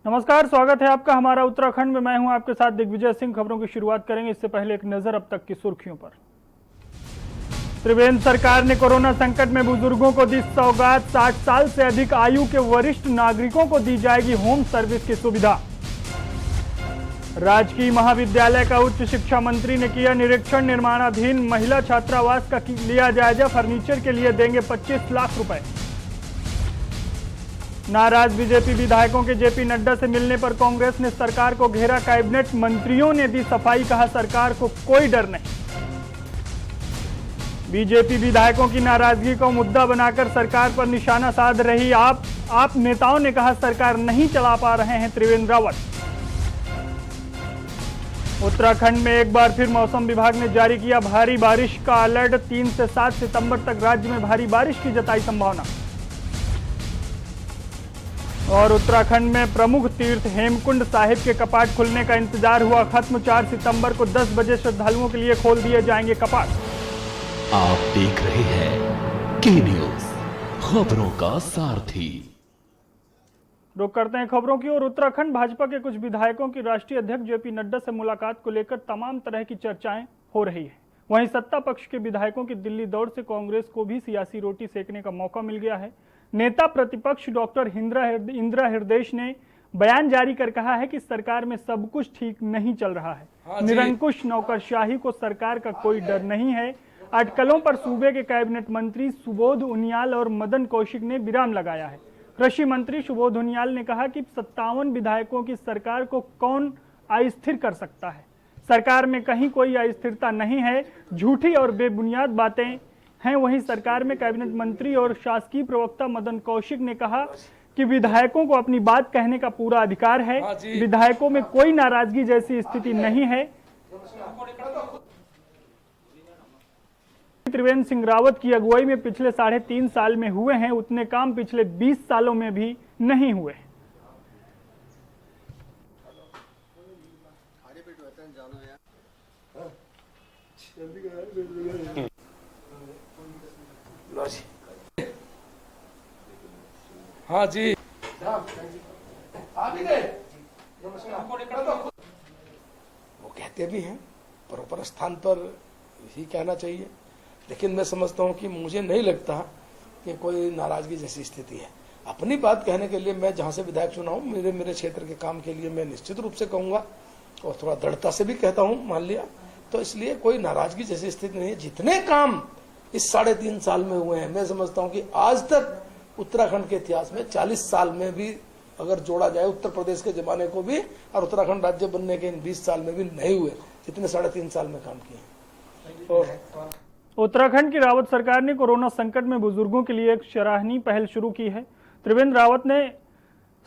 नमस्कार, स्वागत है आपका हमारा उत्तराखंड में। मैं हूं आपके साथ दिग्विजय सिंह। खबरों की शुरुआत करेंगे, इससे पहले एक नजर अब तक की सुर्खियों पर। त्रिवेंद्र सरकार ने कोरोना संकट में बुजुर्गों को दी सौगात। 60 साल से अधिक आयु के वरिष्ठ नागरिकों को दी जाएगी होम सर्विस की सुविधा। राजकीय महाविद्यालय का उच्च शिक्षा मंत्री ने किया निरीक्षण। निर्माणाधीन महिला छात्रावास का लिया जायजा। फर्नीचर के लिए देंगे 25 लाख रुपए। नाराज बीजेपी विधायकों के जेपी नड्डा से मिलने पर कांग्रेस ने सरकार को घेरा। कैबिनेट मंत्रियों ने दी सफाई, कहा सरकार को कोई डर नहीं। बीजेपी विधायकों की नाराजगी को मुद्दा बनाकर सरकार पर निशाना साध रही आप नेताओं ने कहा सरकार नहीं चला पा रहे हैं त्रिवेंद्र रावत। उत्तराखंड में एक बार फिर मौसम विभाग ने जारी किया भारी बारिश का अलर्ट। 3 से 7 सितंबर तक राज्य में भारी बारिश की जताई संभावना। और उत्तराखंड में प्रमुख तीर्थ हेमकुंड साहिब के कपाट खुलने का इंतजार हुआ खत्म। 4 सितंबर को 10 बजे श्रद्धालुओं के लिए खोल दिए जाएंगे कपाट। आप देख रहे हैं के न्यूज, खबरों का सारथी। रुक करते हैं खबरों की ओर। उत्तराखंड भाजपा के कुछ विधायकों की राष्ट्रीय अध्यक्ष जेपी नड्डा से मुलाकात को लेकर तमाम तरह की चर्चाएं हो रही है। वहीं सत्ता पक्ष के विधायकों की दिल्ली दौड़ से कांग्रेस को भी सियासी रोटी सेकने का मौका मिल गया है। नेता प्रतिपक्ष डॉक्टर इंदिरा हृदयेश ने बयान जारी कर कहा है कि सरकार में सब कुछ ठीक नहीं चल रहा है। निरंकुश नौकरशाही को सरकार का कोई डर नहीं है। अटकलों पर सूबे के कैबिनेट मंत्री सुबोध उनियाल और मदन कौशिक ने विराम लगाया है। कृषि मंत्री सुबोध उनियाल ने कहा कि 57 विधायकों की सरकार को कौन अस्थिर कर सकता है। सरकार में कहीं कोई अस्थिरता नहीं है, झूठी और बेबुनियाद बातें हैं। वहीं सरकार में कैबिनेट मंत्री और शासकीय प्रवक्ता मदन कौशिक ने कहा कि विधायकों को अपनी बात कहने का पूरा अधिकार है। विधायकों में कोई नाराजगी जैसी स्थिति नहीं है। त्रिवेंद्र सिंह रावत की अगुवाई में पिछले 3.5 साल में हुए हैं, उतने काम पिछले 20 सालों में भी नहीं हुए। हाँ जी, वो कहते भी हैं प्रॉपर स्थान पर ही कहना चाहिए, लेकिन मैं समझता हूं कि मुझे नहीं लगता कि कोई नाराजगी जैसी स्थिति है। अपनी बात कहने के लिए मैं जहां से विधायक चुना हूं, मेरे क्षेत्र के काम के लिए मैं निश्चित रूप से कहूंगा और थोड़ा दृढ़ता से भी कहता हूं, मान लिया, तो इसलिए कोई नाराजगी जैसी स्थिति नहीं है। जितने काम इस 3.5 साल में हुए हैं, मैं समझता हूं कि आज तक उत्तराखंड के इतिहास में 40 साल में भी अगर जोड़ा जाए उत्तर प्रदेश के जमाने को भी और उत्तराखंड राज्य बनने के इन 20 साल में भी नहीं हुए जितने 3.5 साल में काम किए। उत्तराखंड की रावत सरकार ने कोरोना संकट में बुजुर्गों के लिए एक सराहनीय पहल शुरू की है। त्रिवेंद्र रावत ने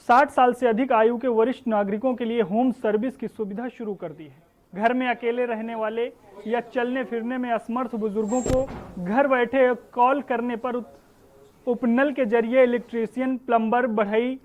60 साल से अधिक आयु के वरिष्ठ नागरिकों के लिए होम सर्विस की सुविधा शुरू कर दी है। घर में अकेले रहने वाले या चलने फिरने में असमर्थ बुजुर्गों को घर बैठे कॉल करने पर उपनल के जरिए इलेक्ट्रीशियन, प्लम्बर, बढ़ई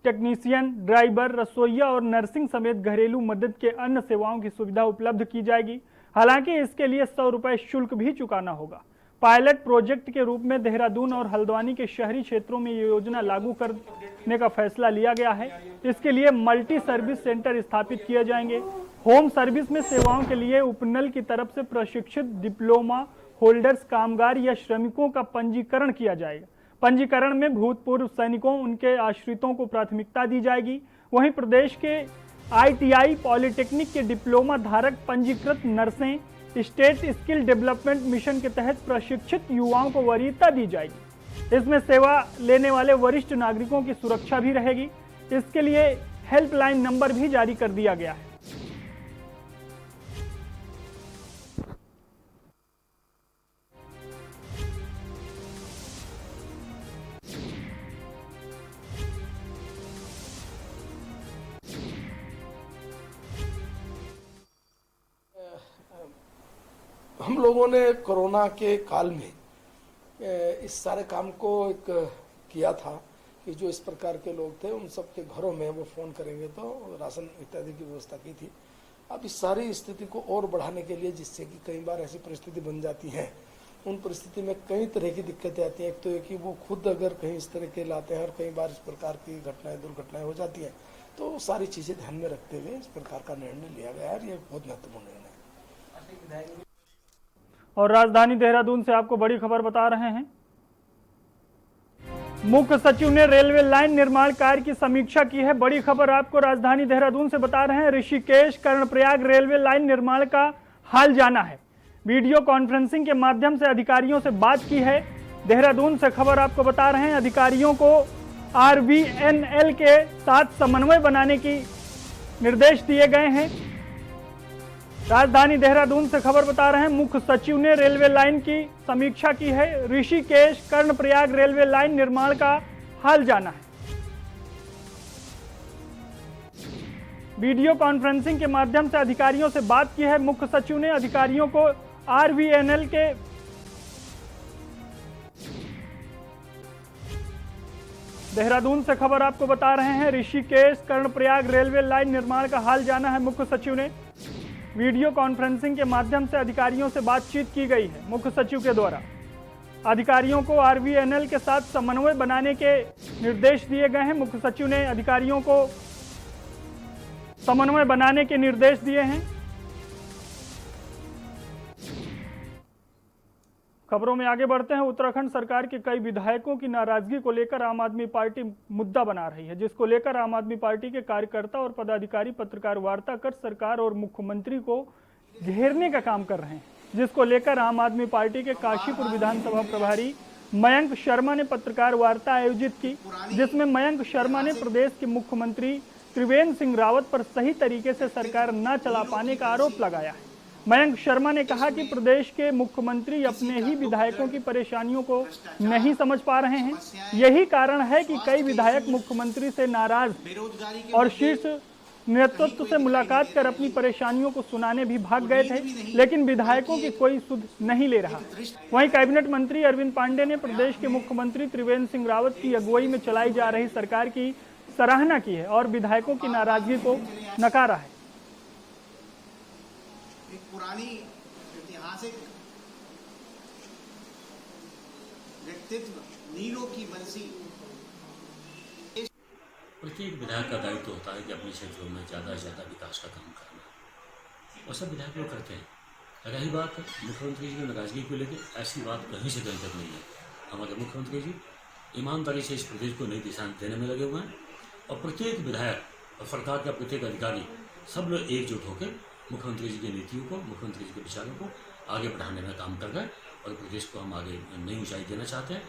टेक्नीशियन, ड्राइवर, रसोइया और नर्सिंग समेत घरेलू मदद के अन्य सेवाओं की सुविधा उपलब्ध की जाएगी। हालांकि इसके लिए 100 रुपए शुल्क भी चुकाना होगा। पायलट प्रोजेक्ट के रूप में देहरादून और हल्द्वानी के शहरी क्षेत्रों में ये योजना लागू करने का फैसला लिया गया है। इसके लिए मल्टी सर्विस सेंटर स्थापित किए जाएंगे। होम सर्विस में सेवाओं के लिए उपनल की तरफ से प्रशिक्षित डिप्लोमा होल्डर्स, कामगार या श्रमिकों का पंजीकरण किया जाएगा। पंजीकरण में भूतपूर्व सैनिकों, उनके आश्रितों को प्राथमिकता दी जाएगी। वहीं प्रदेश के ITI पॉलिटेक्निक के डिप्लोमा धारक पंजीकृत नर्सें स्टेट स्किल डेवलपमेंट मिशन के तहत प्रशिक्षित युवाओं को वरीयता दी जाएगी। इसमें सेवा लेने वाले वरिष्ठ नागरिकों की सुरक्षा भी रहेगी। इसके लिए हेल्पलाइन नंबर भी जारी कर दिया गया है। हम लोगों ने कोरोना के काल में इस सारे काम को एक किया था कि जो इस प्रकार के लोग थे उन सब के घरों में वो फोन करेंगे तो राशन इत्यादि की व्यवस्था की थी। अब इस सारी स्थिति को और बढ़ाने के लिए, जिससे कि कई बार ऐसी परिस्थिति बन जाती है उन परिस्थिति में कई तरह की दिक्कतें आती हैं। एक तो ये कि वो खुद अगर कहीं इस तरह के लाते हैं और कई बार इस प्रकार की घटनाएं दुर्घटनाएं हो जाती हैं, तो सारी चीज़ें ध्यान में रखते हुए इस प्रकार का निर्णय लिया गया है। ये बहुत महत्वपूर्ण निर्णय है। और राजधानी देहरादून से आपको बड़ी खबर बता रहे हैं। मुख्य सचिव ने रेलवे लाइन निर्माण कार्य की समीक्षा की है। बड़ी खबर आपको राजधानी देहरादून से बता रहे हैं। ऋषिकेश कर्णप्रयाग रेलवे लाइन निर्माण का हाल जाना है। वीडियो कॉन्फ्रेंसिंग के माध्यम से अधिकारियों से बात की है। देहरादून से खबर आपको बता रहे हैं। अधिकारियों को RVNL के साथ समन्वय बनाने की निर्देश दिए गए हैं। राजधानी देहरादून से खबर बता रहे हैं। मुख्य सचिव ने रेलवे लाइन की समीक्षा की है। ऋषिकेश कर्णप्रयाग रेलवे लाइन निर्माण का हाल जाना है। वीडियो कॉन्फ्रेंसिंग के माध्यम से अधिकारियों से बात की है। मुख्य सचिव ने अधिकारियों को RVNL के देहरादून से खबर आपको बता रहे हैं। ऋषिकेश कर्णप्रयाग रेलवे लाइन निर्माण का हाल जाना है। मुख्य सचिव ने वीडियो कॉन्फ्रेंसिंग के माध्यम से अधिकारियों से बातचीत की गई है। मुख्य सचिव के द्वारा अधिकारियों को RVNL के साथ समन्वय बनाने के निर्देश दिए गए हैं। मुख्य सचिव ने अधिकारियों को समन्वय बनाने के निर्देश दिए हैं। खबरों में आगे बढ़ते हैं। उत्तराखंड सरकार के कई विधायकों की नाराजगी को लेकर आम आदमी पार्टी मुद्दा बना रही है, जिसको लेकर आम आदमी पार्टी के कार्यकर्ता और पदाधिकारी पत्रकार वार्ता कर सरकार और मुख्यमंत्री को घेरने का काम कर रहे हैं, जिसको लेकर आम आदमी पार्टी के काशीपुर विधानसभा प्रभारी मयंक शर्मा ने पत्रकार वार्ता आयोजित की, जिसमें मयंक शर्मा ने प्रदेश के मुख्यमंत्री त्रिवेंद्र सिंह रावत पर सही तरीके से सरकार न चला पाने का आरोप लगाया है। मयंक शर्मा ने कहा कि प्रदेश के मुख्यमंत्री अपने ही विधायकों की परेशानियों को नहीं समझ पा रहे हैं। यही कारण है कि कई विधायक मुख्यमंत्री से नाराज और शीर्ष नेतृत्व से मुलाकात कर अपनी परेशानियों को सुनाने भी भाग गए थे, लेकिन विधायकों की कोई सुध नहीं ले रहा। वहीं कैबिनेट मंत्री अरविंद पांडे ने प्रदेश के मुख्यमंत्री त्रिवेंद्र सिंह रावत की अगुवाई में चलाई जा रही सरकार की सराहना की है और विधायकों की नाराजगी को नकारा है। एक पुरानी ऐतिहासिक व्यक्तित्व नीलों की बंसी। प्रत्येक विधायक का दायित्व होता है कि अपने क्षेत्रों में ज़्यादा से ज़्यादा विकास का काम करना, और सब विधायक लोग करते हैं। रही बात मुख्यमंत्री जी की नाराजगी को लेकर, ऐसी बात कहीं से कहीं तक नहीं है। हमारे मुख्यमंत्री जी ईमानदारी से इस प्रदेश को नई दिशा देने में लगे हुए हैं, और प्रत्येक विधायक और सरकार का प्रत्येक अधिकारी सब लोग एकजुट होकर मुख्यमंत्री जी की नीतियों को, मुख्यमंत्री जी के विचारों को आगे बढ़ाने में काम कर रहे हैं, और प्रदेश को हम आगे नई ऊंचाई देना चाहते हैं।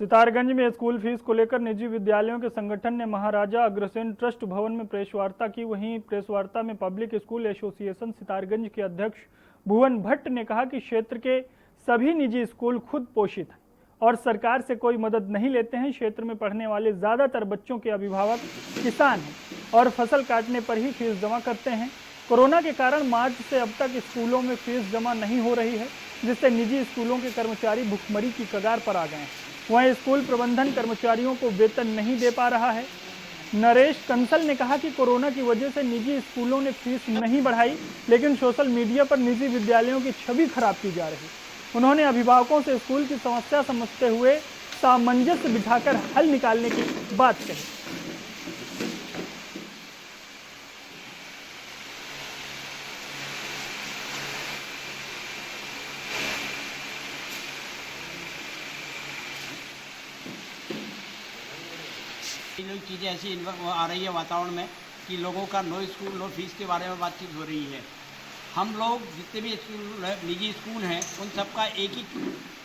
सितारगंज में स्कूल फीस को लेकर निजी विद्यालयों के संगठन ने महाराजा अग्रसेन ट्रस्ट भवन में प्रेस वार्ता की। वहीं प्रेस वार्ता में पब्लिक स्कूल एसोसिएशन सितारगंज के अध्यक्ष भुवन भट्ट ने कहा कि क्षेत्र के सभी निजी स्कूल खुद पोषित हैं और सरकार से कोई मदद नहीं लेते हैं। क्षेत्र में पढ़ने वाले ज़्यादातर बच्चों के अभिभावक किसान हैं और फसल काटने पर ही फीस जमा करते हैं। कोरोना के कारण मार्च से अब तक स्कूलों में फीस जमा नहीं हो रही है, जिससे निजी स्कूलों के कर्मचारी भुखमरी की कगार पर आ गए हैं। वहीं स्कूल प्रबंधन कर्मचारियों को वेतन नहीं दे पा रहा है। नरेश कंसल ने कहा कि कोरोना की वजह से निजी स्कूलों ने फीस नहीं बढ़ाई, लेकिन सोशल मीडिया पर निजी विद्यालयों की छवि खराब की जा रही। उन्होंने अभिभावकों से स्कूल की समस्या समझते हुए सामंजस्य बिठाकर हल निकालने की बात कही। चीज़ें ऐसी आ रही है वातावरण में कि लोगों का नो स्कूल नो फीस के बारे में बातचीत हो रही है। हम लोग जितने भी स्कूल निजी स्कूल हैं उन सबका एक ही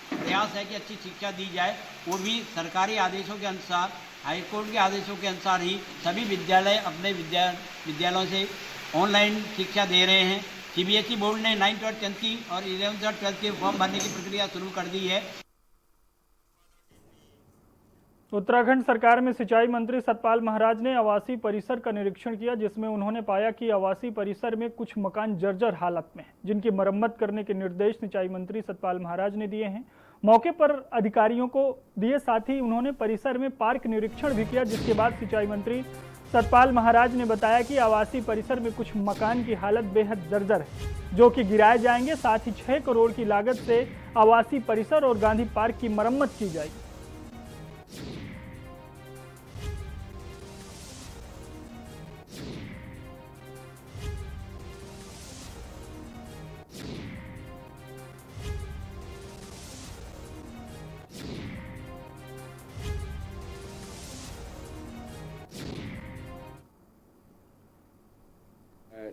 प्रयास है कि अच्छी शिक्षा दी जाए, वो भी सरकारी आदेशों के अनुसार, हाईकोर्ट के आदेशों के अनुसार ही सभी विद्यालय अपने विद्यालयों से ऑनलाइन शिक्षा दे रहे हैं। CBSE बोर्ड ने 9th और 10th की और 11th और 12th के फॉर्म भरने की प्रक्रिया शुरू कर दी है। उत्तराखंड सरकार में सिंचाई मंत्री सतपाल महाराज ने आवासीय परिसर का निरीक्षण किया, जिसमें उन्होंने पाया कि आवासीय परिसर में कुछ मकान जर्जर हालत में हैं, जिनकी मरम्मत करने के निर्देश सिंचाई मंत्री सतपाल महाराज ने दिए हैं। मौके पर अधिकारियों को दिए, साथ ही उन्होंने परिसर में पार्क निरीक्षण भी किया, जिसके बाद सिंचाई मंत्री सतपाल महाराज ने बताया कि आवासीय परिसर में कुछ मकान की हालत बेहद जर्जर है, जो कि गिराए जाएंगे। साथ ही 6 करोड़ की लागत से आवासीय परिसर और गांधी पार्क की मरम्मत की जाएगी।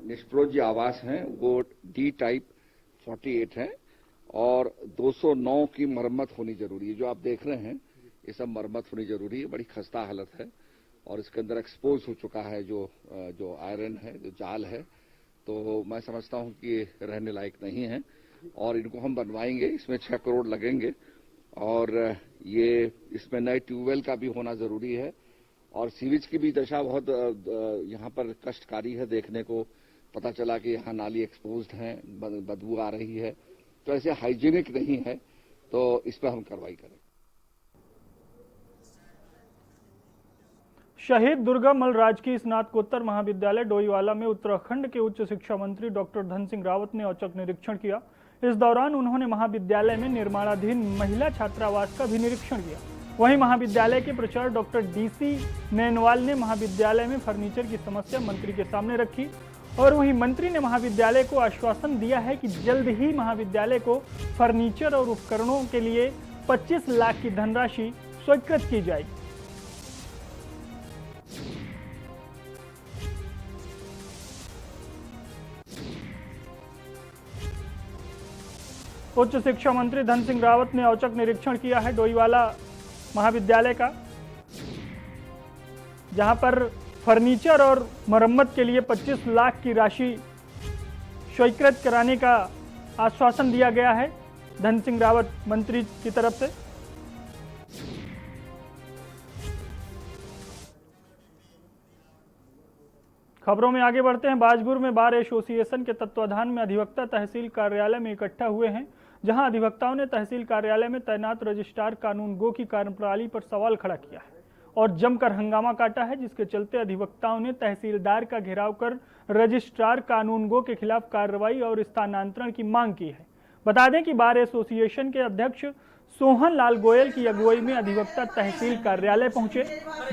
निष्प्रोज जो आवास हैं वो डी टाइप 48 है और 209 की मरम्मत होनी जरूरी है। जो आप देख रहे हैं ये सब मरम्मत होनी जरूरी है। बड़ी खस्ता हालत है और इसके अंदर एक्सपोज हो चुका है जो आयरन है, जो जाल है। तो मैं समझता हूं कि ये रहने लायक नहीं है और इनको हम बनवाएंगे। इसमें 6 करोड़ लगेंगे और ये इसमें नए ट्यूबवेल का भी होना जरूरी है और सीवेज की भी दशा बहुत यहाँ पर कष्टकारी है। देखने को पता चला कि यहाँ नाली एक्सपोज्ड है, बदबू आ रही है, तो ऐसे हाइजीनिक नहीं है, तो इस पर हम कार्रवाई करें। शहीद दुर्गा मल राजकीय स्नातकोत्तर महाविद्यालय डोईवाला में उत्तराखंड के उच्च शिक्षा मंत्री डॉक्टर धन सिंह रावत ने औचक निरीक्षण किया। इस दौरान उन्होंने महाविद्यालय में निर्माणाधीन महिला छात्रावास का भी निरीक्षण किया। वहीं महाविद्यालय के प्राचार्य डॉक्टर डीसी नैनवाल ने महाविद्यालय में फर्नीचर की समस्या मंत्री के सामने रखी और वहीं मंत्री ने महाविद्यालय को आश्वासन दिया है कि जल्द ही महाविद्यालय को फर्नीचर और उपकरणों के लिए 25 लाख की धनराशि स्वीकृत की जाएगी। उच्च शिक्षा मंत्री धन सिंह रावत ने औचक निरीक्षण किया है डोईवाला महाविद्यालय का, जहां पर फर्नीचर और मरम्मत के लिए 25 लाख की राशि स्वीकृत कराने का आश्वासन दिया गया है धन सिंह रावत मंत्री की तरफ से। खबरों में आगे बढ़ते हैं। बाजपुर में बार एसोसिएशन के तत्वाधान में अधिवक्ता तहसील कार्यालय में इकट्ठा हुए हैं, जहां अधिवक्ताओं ने तहसील कार्यालय में तैनात रजिस्ट्रार कानून गो की कार्यप्रणाली पर सवाल खड़ा किया है और जमकर हंगामा काटा है, जिसके चलते अधिवक्ताओं ने तहसीलदार का घेराव कर रजिस्ट्रार कानून गो के खिलाफ कार्रवाई और स्थानांतरण की मांग की है। बता दें कि बार एसोसिएशन के अध्यक्ष सोहन लाल गोयल की अगुवाई में अधिवक्ता तहसील कार्यालय पहुंचे,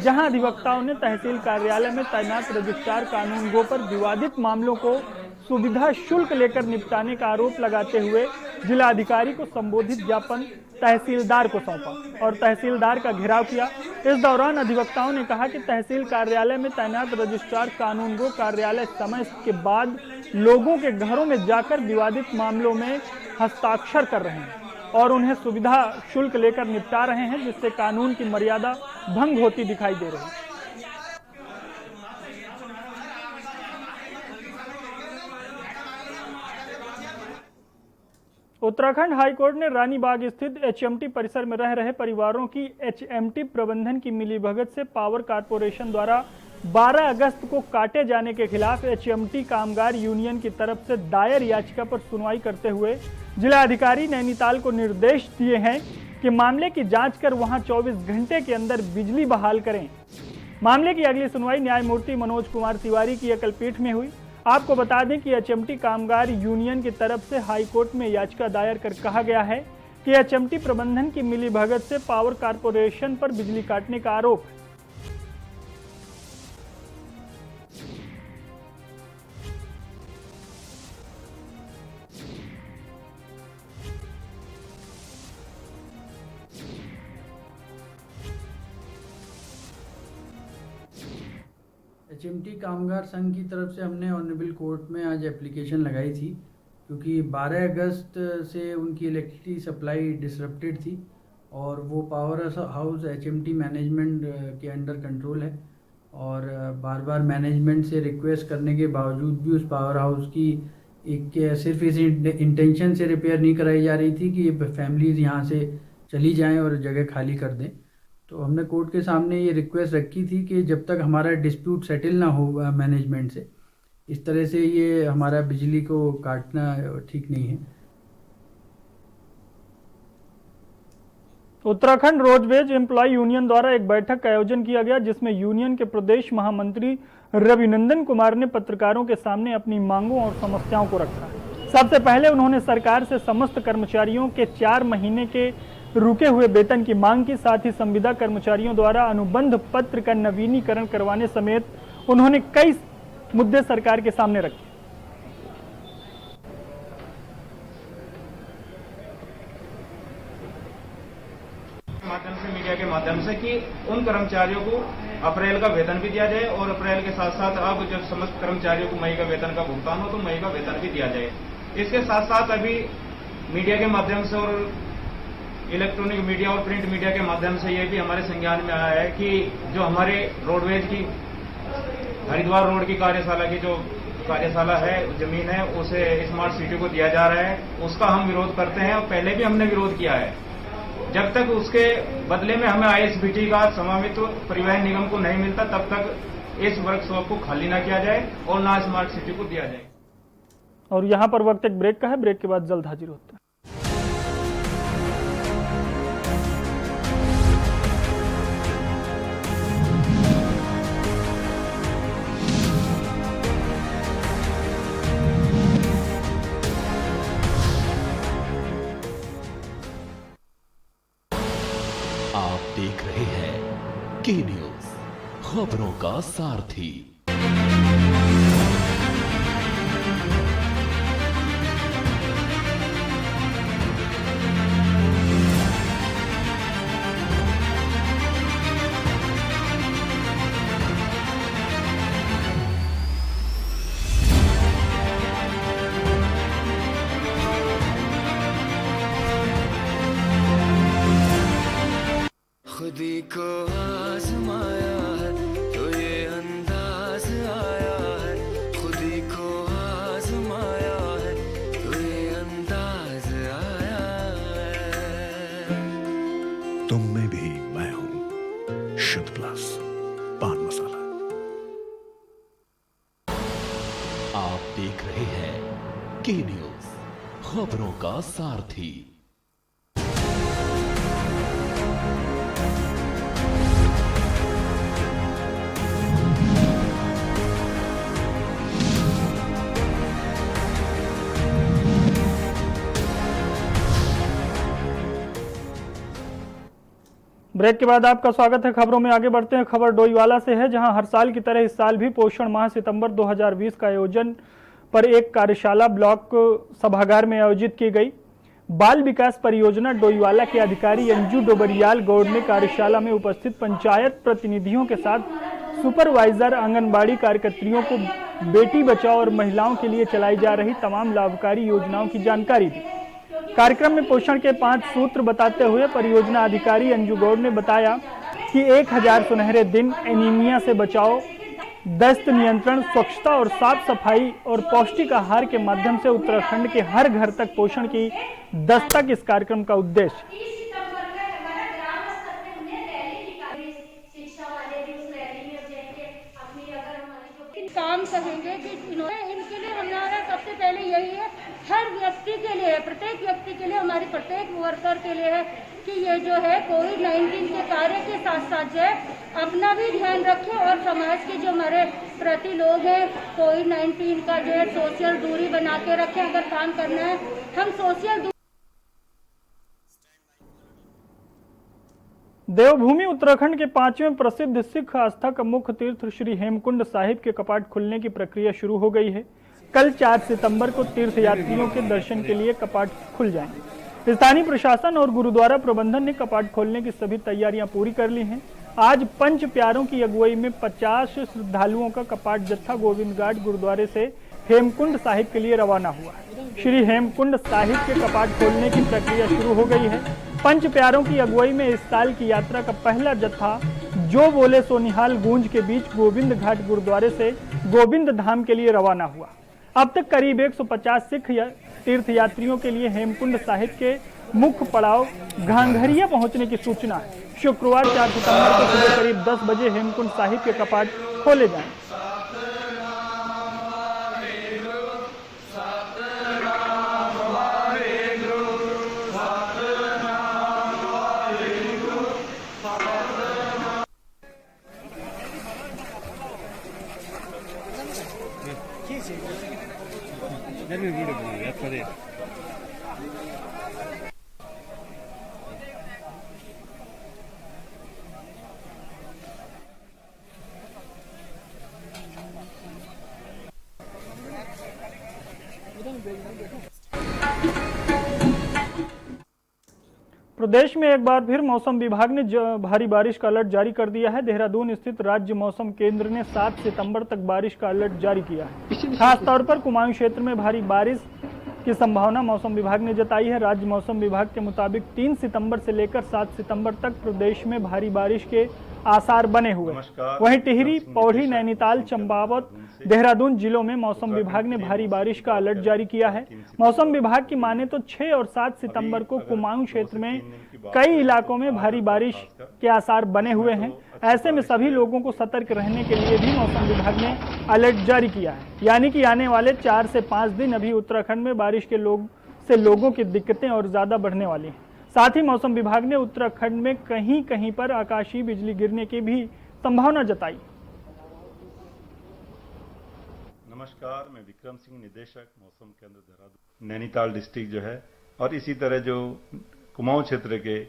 जहां अधिवक्ताओं ने तहसील कार्यालय में तैनात रजिस्ट्रार कानून गो पर विवादित मामलों को सुविधा शुल्क लेकर निपटाने का आरोप लगाते हुए जिलाधिकारी को संबोधित ज्ञापन तहसीलदार को सौंपा और तहसीलदार का घेराव किया। इस दौरान अधिवक्ताओं ने कहा कि तहसील कार्यालय में तैनात रजिस्ट्रार कानून गो कार्यालय समय के बाद लोगों के घरों में जाकर विवादित मामलों में हस्ताक्षर कर रहे हैं और उन्हें सुविधा शुल्क लेकर निपटा रहे हैं, जिससे कानून की मर्यादा भंग होती दिखाई दे रही है। उत्तराखंड हाईकोर्ट ने रानीबाग स्थित एचएमटी परिसर में रह रहे परिवारों की एचएमटी प्रबंधन की मिलीभगत से पावर कारपोरेशन द्वारा 12 अगस्त को काटे जाने के खिलाफ एचएमटी कामगार यूनियन की तरफ से दायर याचिका पर सुनवाई करते हुए जिलाधिकारी नैनीताल को निर्देश दिए हैं कि मामले की जांच कर वहां 24 घंटे के अंदर बिजली बहाल करें। मामले की अगली सुनवाई न्यायमूर्ति मनोज कुमार तिवारी की एकल पीठ में हुई। आपको बता दें कि एचएमटी कामगार यूनियन की तरफ से हाईकोर्ट में याचिका दायर कर कहा गया है कि एचएमटी प्रबंधन की मिलीभगत से पावर कारपोरेशन पर बिजली काटने का आरोप है। एचएमटी कामगार संघ की तरफ से हमने ऑनरेबल कोर्ट में आज एप्लीकेशन लगाई थी, क्योंकि 12 अगस्त से उनकी इलेक्ट्रिसिटी सप्लाई डिसरप्टेड थी और वो पावर हाउस एचएमटी मैनेजमेंट के अंडर कंट्रोल है और बार बार मैनेजमेंट से रिक्वेस्ट करने के बावजूद भी उस पावर हाउस की एक सिर्फ इस इंटेंशन से रिपेयर नहीं कराई जा रही थी कि फैमिलीज़ यहाँ से चली जाएं और जगह खाली कर दें। तो हमने कोर्ट के सामने ये रिक्वेस्ट रखी थी कि जब तक हमारा डिस्प्यूट सेटल ना हो मैनेजमेंट से, इस तरह से ये हमारा बिजली को काटना ठीक नहीं है। उत्तराखंड रोडवेज एम्प्लॉय यूनियन द्वारा एक बैठक का आयोजन किया गया, जिसमें यूनियन के प्रदेश महामंत्री रविनंदन कुमार ने पत्रकारों के सामने अपनी मांगों और समस्याओं को रखा। सबसे पहले उन्होंने सरकार से समस्त कर्मचारियों के 4 महीने के रुके हुए वेतन की मांग की, साथ ही संविदा कर्मचारियों द्वारा अनुबंध पत्र का नवीनीकरण करवाने समेत उन्होंने कई मुद्दे सरकार के सामने रखे। माध्यम से, मीडिया के माध्यम से कि उन कर्मचारियों को अप्रैल का वेतन भी दिया जाए और अप्रैल के साथ साथ अब जब समस्त कर्मचारियों को मई का वेतन का भुगतान हो तो मई का वेतन भी दिया जाए। इसके साथ साथ अभी मीडिया के माध्यम से और इलेक्ट्रॉनिक मीडिया और प्रिंट मीडिया के माध्यम से ये भी हमारे संज्ञान में आया है कि जो हमारे रोडवेज की हरिद्वार रोड की कार्यशाला की जो कार्यशाला है, जमीन है, उसे स्मार्ट सिटी को दिया जा रहा है। उसका हम विरोध करते हैं और पहले भी हमने विरोध किया है। जब तक उसके बदले में हमें आईएसबीटी का स्वामित्व परिवहन निगम को नहीं मिलता, तब तक इस वर्कशॉप को खाली ना किया जाए और ना स्मार्ट सिटी को दिया जाए। और यहाँ पर वक्त एक ब्रेक का है, ब्रेक के बाद जल्द हाजिर होते हैं। आप देख रहे हैं के न्यूज, खबरों का सारथी। खुदी को आजमाया है तो ये अंदाज आया है, खुदी को आजमाया है तो ये अंदाज आया है। तुम में भी मैं हूं, शुद्ध प्लस पान मसाला। आप देख रहे हैं के न्यूज, खबरों का सारथी। ब्रेक के बाद आपका स्वागत है। खबरों में आगे बढ़ते हैं। खबर डोईवाला से है, जहां हर साल की तरह इस साल भी पोषण माह सितंबर 2020 का आयोजन पर एक कार्यशाला ब्लॉक सभागार में आयोजित की गई। बाल विकास परियोजना डोईवाला के अधिकारी अंजू डोबरियाल गौड़ ने कार्यशाला में उपस्थित पंचायत प्रतिनिधियों के साथ सुपरवाइजर, आंगनबाड़ी कार्यकर्तियों को बेटी बचाओ और महिलाओं के लिए चलाई जा रही तमाम लाभकारी योजनाओं की जानकारी दी। कार्यक्रम में पोषण के 5 सूत्र बताते हुए परियोजना अधिकारी अंजू गौड़ ने बताया कि 1000 सुनहरे दिन, एनीमिया से बचाव, दस्त नियंत्रण, स्वच्छता और साफ सफाई और पौष्टिक आहार के माध्यम से उत्तराखंड के हर घर तक पोषण की दस्तक इस कार्यक्रम का उद्देश्य। काम करेंगे कि इनके लिए हमारा सबसे पहले यही है, हर व्यक्ति के लिए, प्रत्येक व्यक्ति के लिए, हमारे प्रत्येक वर्कर के लिए है कि ये जो है कोविड-19 के कार्य के साथ साथ जो है अपना भी ध्यान रखें और समाज के जो हमारे प्रति लोग हैं कोविड-19 का जो है सोशल दूरी बना के रखें। अगर काम करना है हम सोशल देवभूमि उत्तराखंड के 5वें प्रसिद्ध सिख आस्था का मुख्य तीर्थ श्री हेमकुंड साहिब के कपाट खुलने की प्रक्रिया शुरू हो गई है। कल 4 सितंबर को तीर्थ यात्रियों के दर्शन के लिए कपाट खुल जाएंगे। स्थानीय प्रशासन और गुरुद्वारा प्रबंधन ने कपाट खोलने की सभी तैयारियां पूरी कर ली हैं। आज पंच प्यारों की अगुवाई में 50 श्रद्धालुओं का कपाट जत्था गोविंद घाट गुरुद्वारे से हेमकुंड साहिब के लिए रवाना हुआ है। श्री हेमकुंड साहिब के कपाट खोलने की प्रक्रिया शुरू हो गई है। पंच प्यारों की अगुवाई में इस साल की यात्रा का पहला जत्था जो बोले सोनिहाल गूंज के बीच गोविंद घाट गुरुद्वारे से गोविंद धाम के लिए रवाना हुआ। अब तक करीब 150 सिख तीर्थ यात्रियों के लिए हेमकुंड साहिब के मुख्य पड़ाव घांघरिया पहुंचने की सूचना है। शुक्रवार 4 सितंबर को सुबह करीब 10 बजे हेमकुंड साहिब के कपाट खोले जाएंगे। प्रदेश में एक बार फिर मौसम विभाग ने भारी बारिश का अलर्ट जारी कर दिया है। देहरादून स्थित राज्य मौसम केंद्र ने 7 सितंबर तक बारिश का अलर्ट जारी किया है। खास तौर पर कुमाऊं क्षेत्र में भारी बारिश की संभावना मौसम विभाग ने जताई है। राज्य मौसम विभाग के मुताबिक 3 सितंबर से लेकर 7 सितंबर तक प्रदेश में भारी बारिश के आसार बने हुए। वहीं टिहरी, पौड़ी, नैनीताल, चंपावत, देहरादून जिलों में मौसम विभाग ने भारी बारिश का अलर्ट जारी किया है। मौसम विभाग की माने तो 6 और 7 सितंबर को कुमाऊं क्षेत्र में कई इलाकों में भारी बारिश के आसार बने हुए हैं। ऐसे में सभी लोगों को सतर्क रहने के लिए भी मौसम विभाग ने अलर्ट जारी किया है। यानी कि आने वाले 4 से 5 दिन अभी उत्तराखंड में बारिश के लोगों की दिक्कतें और ज्यादा बढ़ने वाली हैं। साथ ही मौसम विभाग ने उत्तराखंड में कहीं कहीं पर आकाशीय बिजली गिरने की भी संभावना जताई। नमस्कार, मैं विक्रम सिंह, निदेशक मौसम केंद्र देहरादून। नैनीताल डिस्ट्रिक्ट जो है और इसी तरह जो कुमाऊं क्षेत्र के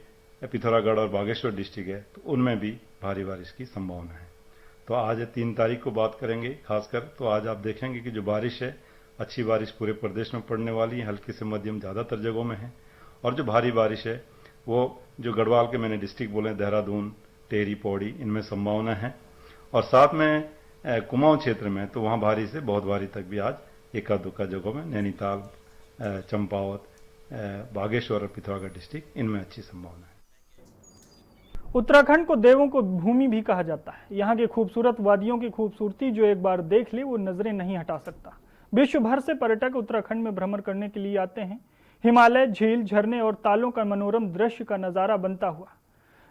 पिथौरागढ़ और बागेश्वर डिस्ट्रिक्ट है, तो उनमें भी भारी बारिश की संभावना है। तो आज 3 तारीख को बात करेंगे खासकर। तो आज आप देखेंगे कि जो बारिश है, अच्छी बारिश पूरे प्रदेश में पड़ने वाली है। हल्की से मध्यम ज़्यादातर जगहों में है। और जो भारी बारिश है वो जो गढ़वाल के मैंने डिस्ट्रिक्ट बोले, देहरादून, टेहरी, पौड़ी, इनमें संभावना है। और साथ में कुमाऊं क्षेत्र में तो वहाँ भारी से बहुत भारी तक भी आज एका दुक्का जगहों में, नैनीताल, चंपावत, बागेश्वर और पिथौरागढ़ डिस्ट्रिक्ट, इनमें अच्छी संभावना है। उत्तराखंड को देवों को भूमि भी कहा जाता है। यहाँ की खूबसूरत वादियों की खूबसूरती जो एक बार देख ले वो नजरें नहीं हटा सकता। विश्व भर से पर्यटक उत्तराखंड में भ्रमण करने के लिए आते हैं। हिमालय, झील, झरने और तालों का मनोरम दृश्य का नजारा बनता हुआ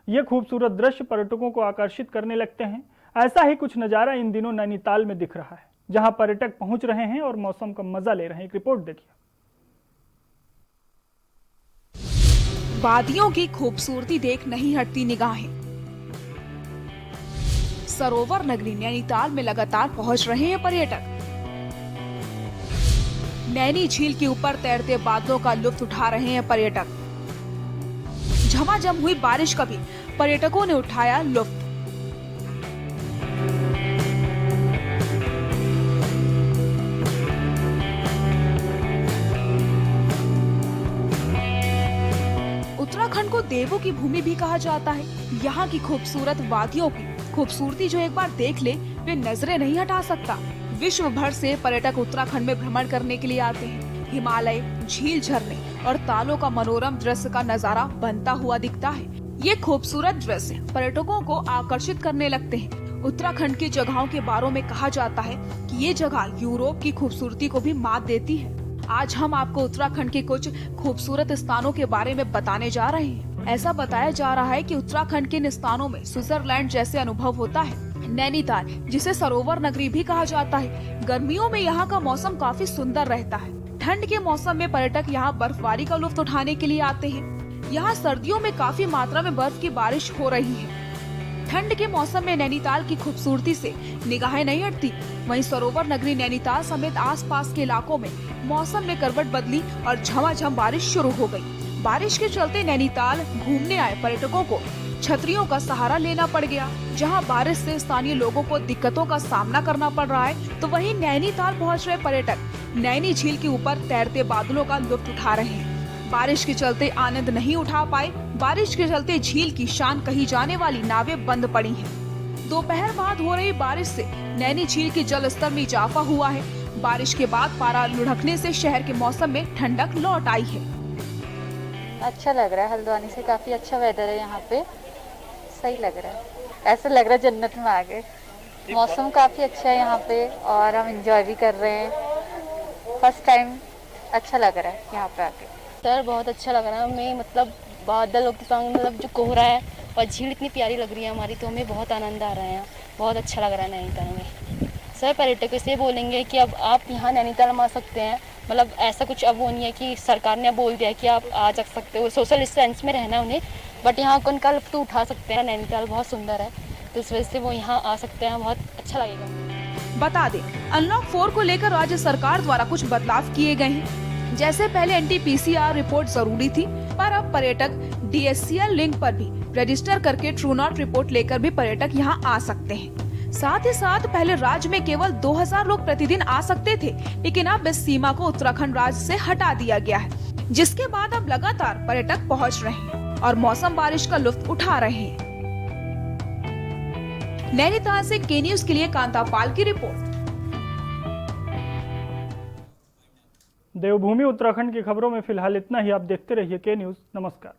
ये खूबसूरत दृश्य पर्यटकों को आकर्षित करने लगते हैं। ऐसा ही कुछ नजारा इन दिनों नैनीताल में दिख रहा है, जहां पर्यटक पहुंच रहे हैं और मौसम का मजा ले रहे हैं। एक रिपोर्ट देखिए। वादियों की खूबसूरती देख नहीं हटती निगाहें। सरोवर नगरी नैनीताल में लगातार पहुंच रहे हैं पर्यटक। नैनी झील के ऊपर तैरते बादलों का लुत्फ उठा रहे हैं पर्यटक। झमाझम हुई बारिश का भी पर्यटकों ने उठाया लुत्फ। उत्तराखंड को देवों की भूमि भी कहा जाता है। यहाँ की खूबसूरत वादियों की खूबसूरती जो एक बार देख ले वे नजरें नहीं हटा सकता। विश्व भर से पर्यटक उत्तराखंड में भ्रमण करने के लिए आते हैं। हिमालय, झील, झरने और तालों का मनोरम दृश्य का नजारा बनता हुआ दिखता है। ये खूबसूरत दृश्य पर्यटकों को आकर्षित करने लगते हैं। उत्तराखंड की जगहों के बारे में कहा जाता है कि ये जगह यूरोप की खूबसूरती को भी मात देती है। आज हम आपको उत्तराखंड के कुछ खूबसूरत स्थानों के बारे में बताने जा रहे हैं। ऐसा बताया जा रहा है कि उत्तराखंड के इन स्थानों में स्विट्जरलैंड जैसे अनुभव होता है। नैनीताल, जिसे सरोवर नगरी भी कहा जाता है, गर्मियों में यहाँ का मौसम काफी सुंदर रहता है। ठंड के मौसम में पर्यटक यहाँ बर्फबारी का लुत्फ उठाने के लिए आते हैं। यहाँ सर्दियों में काफी मात्रा में बर्फ की बारिश हो रही है। ठंड के मौसम में नैनीताल की खूबसूरती से निगाहें नहीं हटती। वहीं सरोवर नगरी नैनीताल समेत आसपास के इलाकों में मौसम में करवट बदली और झमाझम बारिश शुरू हो गई। बारिश के चलते नैनीताल घूमने आए पर्यटकों को छतरियों का सहारा लेना पड़ गया। जहां बारिश से स्थानीय लोगों को दिक्कतों का सामना करना पड़ रहा है, तो वहीं नैनीताल पहुंच रहे पर्यटक नैनी झील के ऊपर तैरते बादलों का लुत्फ उठा रहे हैं। बारिश के चलते आनंद नहीं उठा पाए। बारिश के चलते झील की शान कही जाने वाली नावें बंद पड़ी हैं। दोपहर बाद हो रही बारिश से नैनी झील के जल स्तर में इजाफा हुआ है। बारिश के बाद पारा लुढ़कने से शहर के मौसम में ठंडक लौट आई है। अच्छा लग रहा है, हल्द्वानी से काफी अच्छा वेदर है यहाँ पे, सही लग रहा है। ऐसा लग रहा है जन्नत में आ गए। मौसम काफी अच्छा है यहाँ पे और हम एंजॉय भी कर रहे हैं। फर्स्ट टाइम अच्छा लग रहा है यहाँ पे आके। सर बहुत अच्छा लग रहा है हमें, मतलब बादलों के संग मतलब जो कोहरा है और झील इतनी प्यारी लग रही है हमारी, तो हमें बहुत आनंद आ रहा है। बहुत अच्छा लग रहा है नैनीताल में। सर पर्यटकों से बोलेंगे कि अब आप यहाँ नैनीताल में आ सकते हैं। मतलब ऐसा कुछ अब वो नहीं है कि सरकार ने बोल दिया कि आप आ जा सकते हो, सोशल डिस्टेंस में रहना है उन्हें, बट यहाँ उनका लुत्फ उठा सकते हैं। नैनीताल बहुत सुंदर है, तो इस वजह से वो यहाँ आ सकते हैं। बहुत अच्छा लगेगा। बता दें, अनलॉक 4 को लेकर राज्य सरकार द्वारा कुछ बदलाव किए गए हैं। जैसे पहले NT-PCR रिपोर्ट जरूरी थी, पर अब पर्यटक DSCL लिंक पर भी रजिस्टर करके ट्रू नॉट रिपोर्ट लेकर भी पर्यटक यहां आ सकते हैं। साथ ही साथ पहले राज्य में केवल 2000 लोग प्रतिदिन आ सकते थे, लेकिन अब इस सीमा को उत्तराखंड राज्य से हटा दिया गया है, जिसके बाद अब लगातार पर्यटक पहुंच रहे हैं और मौसम बारिश का लुत्फ उठा रहे हैं। नैनीताल से के न्यूज के लिए कांता पाल की रिपोर्ट। देवभूमि उत्तराखंड की खबरों में फिलहाल इतना ही। आप देखते रहिए के न्यूज। नमस्कार।